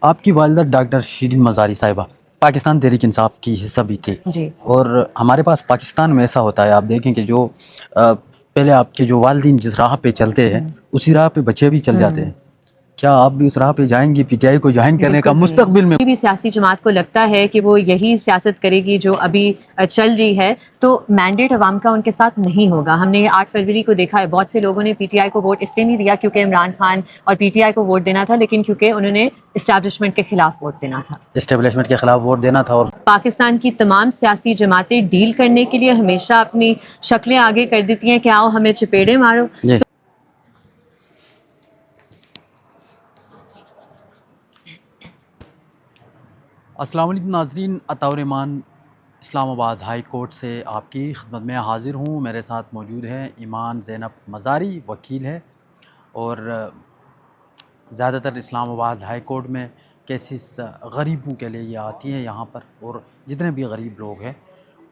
آپ کی والدہ ڈاکٹر شیرین مزاری صاحبہ پاکستان تحریک انصاف کی حصہ بھی تھی جی اور ہمارے پاس پاکستان میں ایسا ہوتا ہے، آپ دیکھیں کہ جو پہلے آپ کے جو والدین جس راہ پہ چلتے ہیں اسی راہ پہ بچے بھی چل جاتے ہیں. کیا آپ بھی اس راہ پہ جائیں گی، پی ٹی آئی کو جوائن کرنے کا بالکل بھی مستقبل میں؟ نہیں. بھی سیاسی جماعت کو لگتا ہے کہ وہ یہی سیاست کرے گی جو ابھی چل رہی ہے تو مینڈیٹ عوام کا ان کے ساتھ نہیں ہوگا. ہم نے 8 فروری کو دیکھا ہے بہت سے لوگوں نے پی ٹی آئی کو ووٹ اس لیے نہیں دیا کیونکہ عمران خان اور پی ٹی آئی کو ووٹ دینا تھا، لیکن کیونکہ انہوں نے اسٹیبلشمنٹ کے خلاف ووٹ دینا تھا. اسٹیبلشمنٹ کے خلاف ووٹ دینا تھا. اور پاکستان کی تمام سیاسی جماعتیں ڈیل کرنے کے لیے ہمیشہ اپنی شکلیں آگے کر دیتی ہیں کہ آؤ ہمیں چپیڑے مارو. جی السلام علیکم ناظرین، عطاء الرحمان اسلام آباد ہائی کورٹ سے آپ کی خدمت میں حاضر ہوں. میرے ساتھ موجود ہیں ایمان زینب مزاری، وکیل ہے، اور زیادہ تر اسلام آباد ہائی کورٹ میں کیسز غریبوں کے لیے یہ آتی ہیں یہاں پر، اور جتنے بھی غریب لوگ ہیں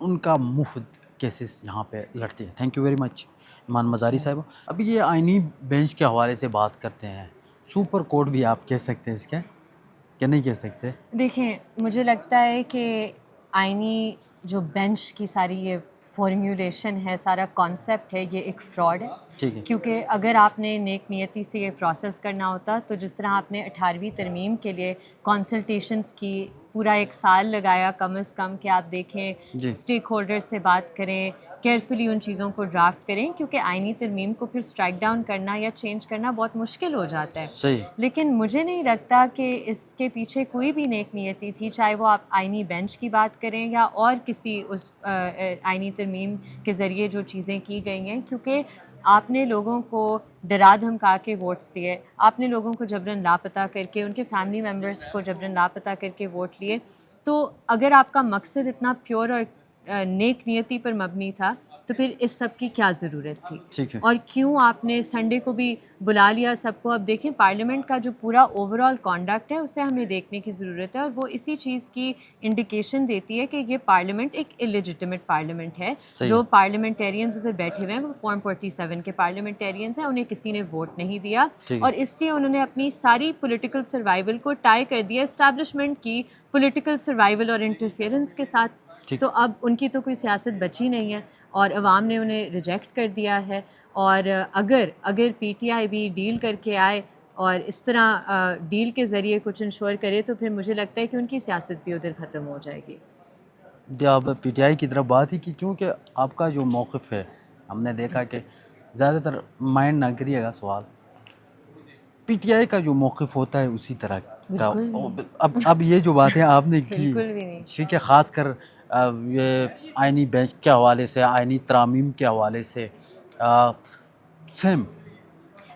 ان کا مفت کیسز یہاں پہ لڑتے ہیں. تھینک یو ویری مچ ایمان مزاری صاحب. ابھی یہ آئینی بینچ کے حوالے سے بات کرتے ہیں، سپر کورٹ بھی آپ کہہ سکتے ہیں اس کے، کہ نہیں کہہ سکتے؟ دیکھیں مجھے لگتا ہے کہ آئینی جو بینچ کی ساری یہ فارمیولیشن ہے، سارا کانسیپٹ ہے، یہ ایک فراڈ ہے. ٹھیک ہے. کیونکہ اگر آپ نے نیک نیتی سے یہ پروسیس کرنا ہوتا تو جس طرح آپ نے 18ویں ترمیم کے لیے کنسلٹیشنز کی، پورا 1 سال لگایا کم از کم کہ آپ دیکھیں، جی اسٹیک ہولڈر سے بات کریں، کیئرفلی ان چیزوں کو ڈرافٹ کریں، کیونکہ آئینی ترمیم کو پھر اسٹرائک ڈاؤن کرنا یا چینج کرنا بہت مشکل ہو جاتا ہے. صحیح. لیکن مجھے نہیں لگتا کہ اس کے پیچھے کوئی بھی نیک نیتی تھی، چاہے وہ آپ آئینی بینچ کی بات کریں یا اور کسی اس آئینی ترمیم کے ذریعے جو چیزیں کی گئی ہیں. کیونکہ آپ نے لوگوں کو ڈرا دھمکا کے ووٹس لیے، آپ نے لوگوں کو جبراً لاپتہ کر کے، ان کے فیملی ممبرس کو جبراً لاپتہ کر کے ووٹ لیے. تو اگر آپ کا مقصد اتنا پیور اور نیک نیتی پر مبنی تھا تو پھر اس سب کی کیا ضرورت تھی؟ ٹھیک ہے. اور کیوں آپ نے سنڈے کو بھی بلا لیا سب کو؟ اب دیکھیں پارلیمنٹ کا جو پورا اوور آل کانڈکٹ ہے اسے ہمیں دیکھنے کی ضرورت ہے، اور وہ اسی چیز کی انڈیکیشن دیتی ہے کہ یہ پارلیمنٹ ایک الیجیٹمیٹ پارلیمنٹ ہے. جو پارلیمنٹیرینز ادھر بیٹھے ہوئے ہیں وہ فارم 47 کے پارلیمنٹیرینز ہیں، انہیں کسی نے ووٹ نہیں دیا، اور اس لیے انہوں نے اپنی ساری پولیٹیکل سروائیول کو ٹائی کر دیا اسٹیبلشمنٹ کی پولیٹیکل سروائیول اور انٹرفیئرنس کے ساتھ. تو اب ان کی تو کوئی سیاست بچی نہیں ہے اور عوام نے انہیں ریجیکٹ کر دیا ہے. اور اگر پی ٹی آئی بھی ڈیل کر کے آئے اور اس طرح ڈیل کے ذریعے کچھ انشور کرے تو پھر مجھے لگتا ہے کہ ان کی سیاست بھی ادھر ختم ہو جائے گی. آپ پی ٹی آئی کی طرف بات ہی کی، چونکہ آپ کا جو موقف ہے ہم نے دیکھا کہ زیادہ تر مائنڈ نہ کریے گا سوال، پی ٹی آئی کا جو موقف ہوتا ہے اسی طرح کا. بالکل نہیں. اب یہ جو باتیں آپ نے کی، بالکل بھی نہیں. ٹھیک ہے، خاص کر یہ آئینی بینچ کے حوالے سے، آئینی ترامیم کے حوالے سے، سیم پی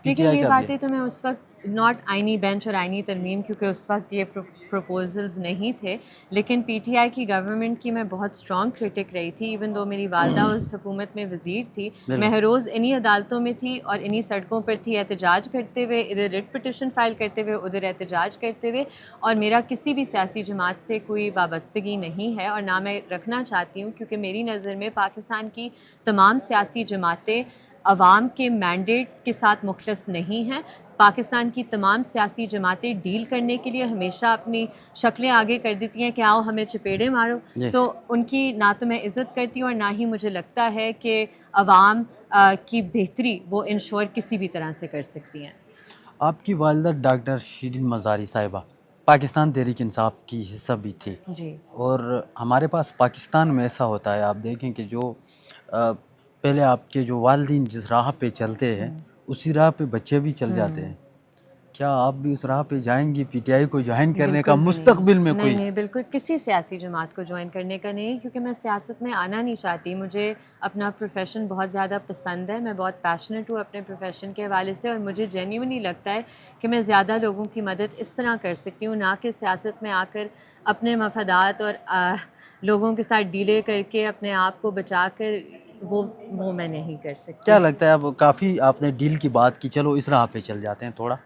ٹی لیکن آئی یہ کا بھی ہے. باتیں تو میں اس وقت ناٹ آئینی بینچ اور آئینی ترمیم، کیونکہ اس وقت یہ پروپوزلز نہیں تھے، لیکن پی ٹی آئی کی گورنمنٹ کی میں بہت اسٹرانگ کرٹک رہی تھی. ایون دو میری والدہ اس حکومت میں وزیر تھی، میں ہر روز انہی عدالتوں میں تھی اور انہی سڑکوں پر تھی، احتجاج کرتے ہوئے، ادھر ریٹ پٹیشن فائل کرتے ہوئے، ادھر احتجاج کرتے ہوئے. اور میرا کسی بھی سیاسی جماعت سے کوئی وابستگی نہیں ہے اور نہ میں رکھنا چاہتی ہوں، کیونکہ میری نظر میں پاکستان کی تمام سیاسی جماعتیں عوام کے مینڈیٹ کے ساتھ مخلص نہیں ہیں. پاکستان کی تمام سیاسی جماعتیں ڈیل کرنے کے لیے ہمیشہ اپنی شکلیں آگے کر دیتی ہیں کہ آؤ ہمیں چپیڑے مارو. تو ان کی نہ تو میں عزت کرتی ہوں اور نہ ہی مجھے لگتا ہے کہ عوام کی بہتری وہ انشور کسی بھی طرح سے کر سکتی ہیں. آپ کی والدہ ڈاکٹر شیرین مزاری صاحبہ پاکستان تحریک انصاف کی حصہ بھی تھی، جی اور ہمارے پاس پاکستان میں ایسا ہوتا ہے، آپ دیکھیں کہ جو پہلے آپ کے جو والدین جس راہ پہ چلتے ہیں اسی راہ پہ بچے بھی چل جاتے ہیں. کیا آپ بھی اس راہ پہ جائیں گی، پی ٹی آئی کو جوائن کرنے کا بالکل بھی مستقبل میں کوئی؟ نہیں، بالکل کسی سیاسی جماعت کو جوائن کرنے کا نہیں، کیونکہ میں سیاست میں آنا نہیں چاہتی. مجھے اپنا پروفیشن بہت زیادہ پسند ہے، میں بہت پیشنیٹ ہوں اپنے پروفیشن کے حوالے سے، اور مجھے جینیونلی لگتا ہے کہ میں زیادہ لوگوں کی مدد اس طرح کر سکتی ہوں، نہ کہ سیاست میں آ کر اپنے مفادات اور لوگوں کے ساتھ ڈیلے کر کے اپنے آپ کو بچا کر. وہ میں نہیں کر سکتی. کیا لگتا ہے، اب کافی آپ نے ڈیل کی بات کی، چلو اس راہ پہ چل جاتے ہیں تھوڑا.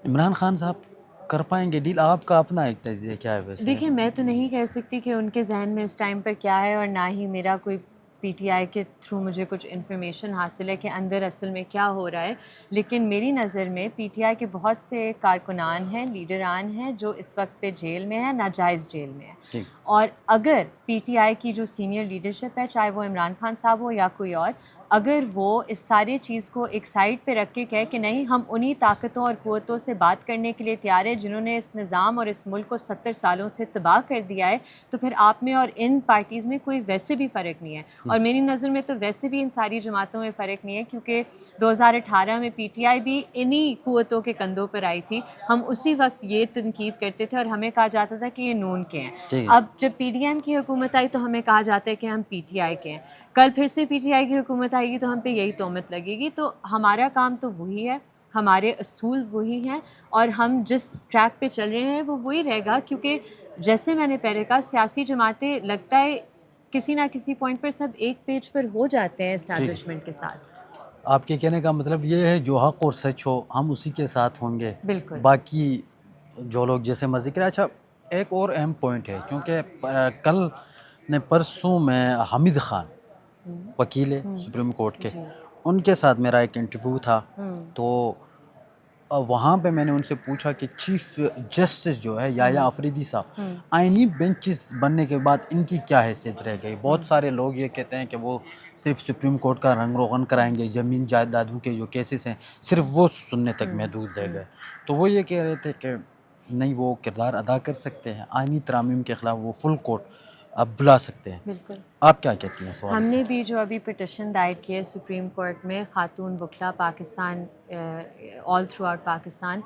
عمران خان صاحب کر پائیں گے ڈیل؟ آپ کا اپنا ایک تجزیہ کیا ہے ویسے؟ دیکھیں میں تو نہیں کہہ سکتی کہ ان کے ذہن میں اس ٹائم پر کیا ہے، اور نہ ہی میرا کوئی پی ٹی آئی کے تھرو مجھے کچھ انفارمیشن حاصل ہے کہ اندر اصل میں کیا ہو رہا ہے، لیکن میری نظر میں پی ٹی آئی کے بہت سے کارکنان ہیں، لیڈران ہیں جو اس وقت پہ جیل میں ہیں، ناجائز جیل میں ہیں. اور اگر پی ٹی آئی کی جو سینئر لیڈرشپ ہے، چاہے وہ عمران خان صاحب ہو یا کوئی اور، اگر وہ اس ساری چیز کو ایک سائڈ پہ رکھ کے کہے کہ نہیں ہم انہی طاقتوں اور قوتوں سے بات کرنے کے لیے تیار ہیں جنہوں نے اس نظام اور اس ملک کو 70 سالوں سے تباہ کر دیا ہے، تو پھر آپ میں اور ان پارٹیز میں کوئی ویسے بھی فرق نہیں ہے. اور میری نظر میں تو ویسے بھی ان ساری جماعتوں میں فرق نہیں ہے، کیونکہ 2018 میں پی ٹی آئی بھی انہی قوتوں کے کندھوں پر آئی تھی. ہم اسی وقت یہ تنقید کرتے تھے اور ہمیں کہا جاتا تھا کہ یہ نون کے ہیں. اب جب پی ڈی ایم کی حکومت آئی تو ہمیں کہا جاتا ہے کہ ہم پی ٹی آئی کے ہیں. کل پھر سے پی ٹی آئی کی حکومت آئے گی تو ہم پہ یہی تہمت لگے گی. تو ہمارا کام تو وہی ہے، ہمارے اصول وہی ہیں، اور ہم جس ٹریک پہ چل رہے ہیں وہ وہی رہے گا. کیونکہ جیسے میں نے پہلے کہا، سیاسی جماعتیں لگتا ہے کسی نہ کسی پوائنٹ پر سب ایک پیج پر ہو جاتے ہیں اسٹیبلشمنٹ کے ساتھ. آپ کے کہنے کا مطلب یہ ہے جو حق اور سچ ہو ہم اسی کے ساتھ ہوں گے، بالکل. باقی جو لوگ جیسے مرضی کریں. اچھا ایک اور اہم پوائنٹ ہے، چونکہ کل نے پرسوں میں حامد خان وکیل ہے سپریم کورٹ کے، ان کے ساتھ میرا ایک انٹرویو تھا. تو وہاں پہ میں نے ان سے پوچھا کہ چیف جسٹس جو ہے یحییٰ آفریدی صاحب، آئینی بینچز بننے کے بعد ان کی کیا حیثیت رہ گئی؟ بہت سارے لوگ یہ کہتے ہیں کہ وہ صرف سپریم کورٹ کا رنگ روغن کرائیں گے، زمین جائیدادوں کے جو کیسز ہیں صرف وہ سننے تک محدود رہ گئے. تو وہ یہ کہہ رہے تھے کہ نہیں، وہ کردار ادا کر سکتے ہیں، آئینی ترامیم کے خلاف وہ فل کورٹ اب بلا سکتے ہیں. بالکل. آپ کیا کہتی ہیں سوال ہم سے؟ نے بھی جو ابھی پٹیشن دائر کی ہے سپریم کورٹ میں خاتون وکلا Pakistan all throughout Pakistan,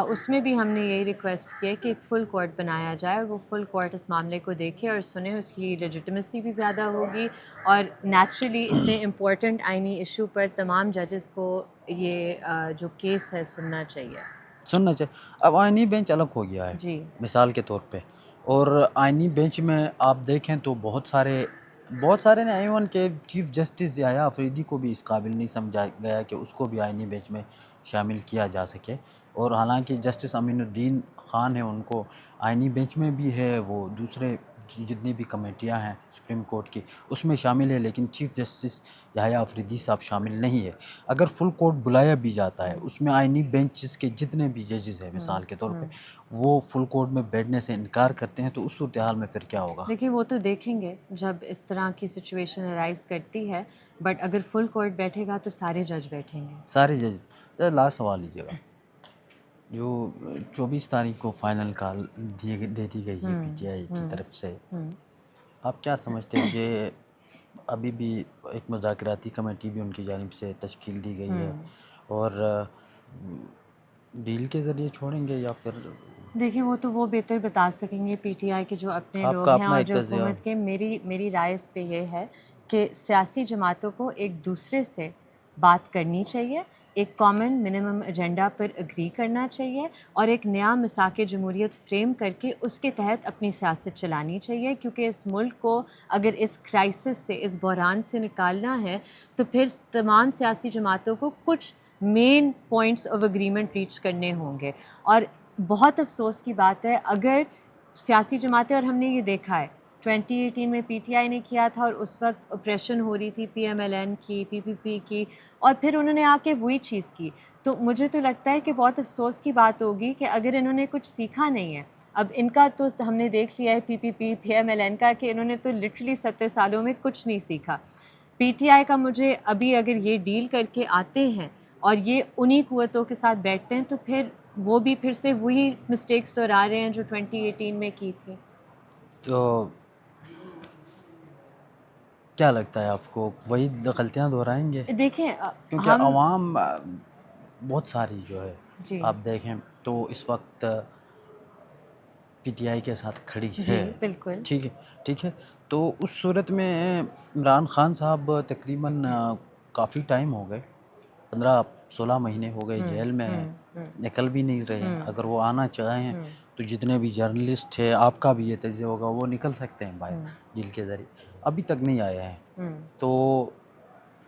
اس میں بھی ہم نے یہی ریکویسٹ کی ہے کہ ایک فل کورٹ بنایا جائے اور وہ فل کورٹ اس معاملے کو دیکھے اور سنے. اس کی لیجیٹمیسی بھی زیادہ ہوگی اور نیچرلی اتنے امپورٹنٹ آئینی ایشو پر تمام ججز کو یہ جو کیس ہے سننا چاہیے. اب آئینی بینچ الگ ہو گیا ہے جی. مثال کے طور پہ، اور آئینی بینچ میں آپ دیکھیں تو بہت سارے نے ایون کہ چیف جسٹس یحییٰ آفریدی کو بھی اس قابل نہیں سمجھا گیا کہ اس کو بھی آئینی بینچ میں شامل کیا جا سکے. اور حالانکہ جسٹس امین الدین خان ہیں، ان کو آئینی بینچ میں بھی ہے، وہ دوسرے جتنی بھی کمیٹیاں ہیں سپریم کورٹ کی اس میں شامل ہے، لیکن چیف جسٹس یحییٰ آفریدی صاحب شامل نہیں ہے. اگر فل کورٹ بلایا بھی جاتا ہے اس میں آئینی بینچز کے جتنے بھی ججز ہیں مثال کے طور پہ وہ فل کورٹ میں بیٹھنے سے انکار کرتے ہیں، تو اس صورتحال میں پھر کیا ہوگا؟ دیکھیے وہ تو دیکھیں گے جب اس طرح کی سچویشن ارائز کرتی ہے، بٹ اگر فل کورٹ بیٹھے گا تو سارے جج بیٹھیں گے. سارے جج. لاسٹ سوال لیجیے گا، جو 24 تاریخ کو فائنل کال دے دی گئی ہے پی ٹی آئی کی طرف سے، آپ کیا سمجھتے ہیں کہ ابھی بھی ایک مذاکراتی کمیٹی بھی ان کی جانب سے تشکیل دی گئی ہے، اور ڈیل کے ذریعے چھوڑیں گے یا پھر؟ دیکھیں وہ تو وہ بہتر بتا سکیں گے پی ٹی آئی کے جو اپنے آپ لوگ کا ہیں اپنا اور ایک جو تجزیہ؟ حکومت کے. میری رائے اس پہ یہ ہے کہ سیاسی جماعتوں کو ایک دوسرے سے بات کرنی چاہیے، ایک کامن منیمم ایجنڈا پر اگری کرنا چاہیے اور ایک نیا مساق جمہوریت فریم کر کے اس کے تحت اپنی سیاست چلانی چاہیے. کیونکہ اس ملک کو اگر اس کرائسس سے، اس بحران سے نکالنا ہے تو پھر تمام سیاسی جماعتوں کو کچھ main points of agreement reach کرنے ہوں گے. اور بہت افسوس کی بات ہے اگر سیاسی جماعتیں، اور ہم نے یہ دیکھا ہے 2018 میں پی ٹی آئی نے کیا تھا اور اس وقت اپریشن ہو رہی تھی پی ایم ایل این کی، پی پی پی کی، اور پھر انہوں نے آ کے وہی چیز کی. تو مجھے تو لگتا ہے کہ بہت افسوس کی بات ہوگی کہ اگر انہوں نے کچھ سیکھا نہیں ہے. اب ان کا تو ہم نے دیکھ لیا ہے پی پی پی، پی ایم ایل این کا، کہ انہوں نے تو لٹرلی 70 سالوں میں کچھ نہیں سیکھا. پی ٹی آئی کا مجھے ابھی اگر یہ ڈیل کر کے آتے ہیں اور یہ انہی قوتوں کے ساتھ بیٹھتے ہیں تو پھر وہ بھی پھر سے وہی مسٹیکس دہرا رہے ہیں جو 2018 میں کی تھی. تو کیا لگتا ہے آپ کو وہی غلطیاں دہرائیں گے؟ دیکھیں کیونکہ ہم عوام بہت ساری جو ہے جی آپ دیکھیں تو اس وقت پی ٹی آئی کے ساتھ کھڑی جی ہے. بالکل. ٹھیک ہے. تو اس صورت میں عمران خان صاحب تقریباً کافی ٹائم ہو گئے، 15-16 مہینے ہو گئے جیل میں ہیں، نکل بھی نہیں رہے ہیں. اگر وہ آنا چاہیں تو جتنے بھی جرنلسٹ ہیں، آپ کا بھی یہ تجزیہ ہوگا، وہ نکل سکتے ہیں باہر ڈیل کے ذریعے. ابھی تک نہیں آئے ہیں، تو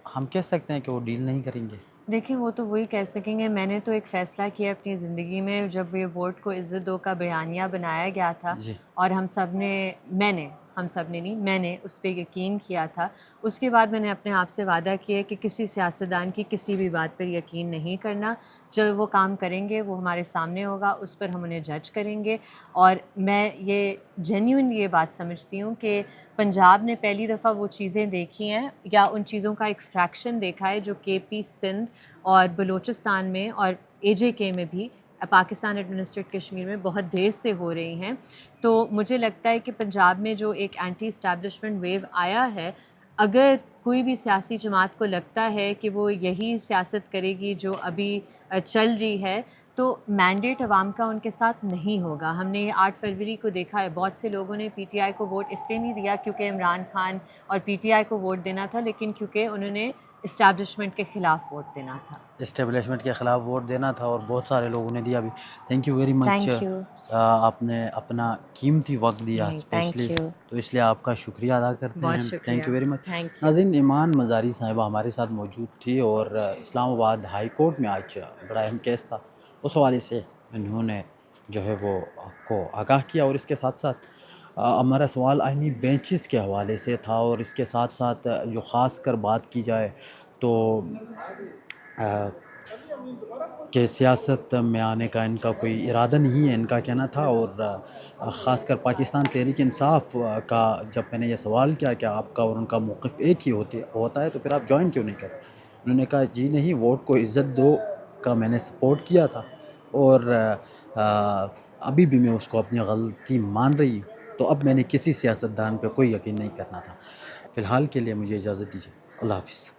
ہم کہہ سکتے ہیں کہ وہ ڈیل نہیں کریں گے. دیکھیں وہ تو وہی کہہ سکیں گے. میں نے تو ایک فیصلہ کیا اپنی زندگی میں جب یہ ووٹ کو عزت دو کا بیانیہ بنایا گیا تھا جی. اور ہم سب نے، میں نے ہم سب نے نہیں، میں نے اس پہ یقین کیا تھا. اس کے بعد میں نے اپنے آپ سے وعدہ کیا کہ کسی سیاستدان کی کسی بھی بات پر یقین نہیں کرنا. جب وہ کام کریں گے وہ ہمارے سامنے ہوگا، اس پر ہم انہیں جج کریں گے. اور میں یہ جینیون یہ بات سمجھتی ہوں کہ پنجاب نے پہلی دفعہ وہ چیزیں دیکھی ہیں یا ان چیزوں کا ایک فریکشن دیکھا ہے جو کے پی سندھ اور بلوچستان میں اور اے جے کے میں بھی پاکستان ایڈمنسٹریٹ کشمیر میں بہت دیر سے ہو رہی ہیں. تو مجھے لگتا ہے کہ پنجاب میں جو ایک اینٹی اسٹیبلشمنٹ ویو آیا ہے، اگر کوئی بھی سیاسی جماعت کو لگتا ہے کہ وہ یہی سیاست کرے گی جو ابھی چل رہی ہے، تو مینڈیٹ عوام کا ان کے ساتھ نہیں ہوگا. ہم نے یہ 8 فروری کو دیکھا ہے، بہت سے لوگوں نے پی ٹی آئی کو ووٹ اس لیے نہیں دیا کیونکہ عمران خان اور پی ٹی آئی کو ووٹ دینا تھا، لیکن کیونکہ انہوں نے اسٹیبلشمنٹ کے خلاف ووٹ دینا تھا. اسٹیبلشمنٹ کے خلاف ووٹ دینا تھا، اور بہت سارے لوگوں نے دیا بھی. Thank you very much. Thank you. آپ نے اپنا قیمتی وقت دیا نہیں، اسپیشلی، تھینک یو. تو اس لیے آپ کا شکریہ ادا کرتے بہت ہیں. شکریہ. Thank you very much. Thank you. ناظرین، ایمان مزاری صاحبہ ہمارے ساتھ موجود تھی، اور اسلام آباد ہائی کورٹ میں آج بڑا اہم کیس تھا. اس حوالے سے انہوں نے جو ہے وہ آپ کو آگاہ کیا، اور اس کے ساتھ ساتھ ہمارا سوال آئینی بینچز کے حوالے سے تھا. اور اس کے ساتھ ساتھ جو خاص کر بات کی جائے تو کہ سیاست میں آنے کا ان کا کوئی ارادہ نہیں ہے، ان کا کہنا تھا. اور خاص کر پاکستان تحریک انصاف کا جب میں نے یہ سوال کیا کہ آپ کا اور ان کا موقف ایک ہی ہوتا ہے تو پھر آپ جوائن کیوں نہیں کرتے، انہوں نے کہا جی نہیں، ووٹ کو عزت دو کا میں نے سپورٹ کیا تھا، اور ابھی بھی میں اس کو اپنی غلطی مان رہی ہوں. تو اب میں نے کسی سیاستدان پہ کوئی یقین نہیں کرنا تھا. فی الحال کے لیے مجھے اجازت دیجیے. اللہ حافظ.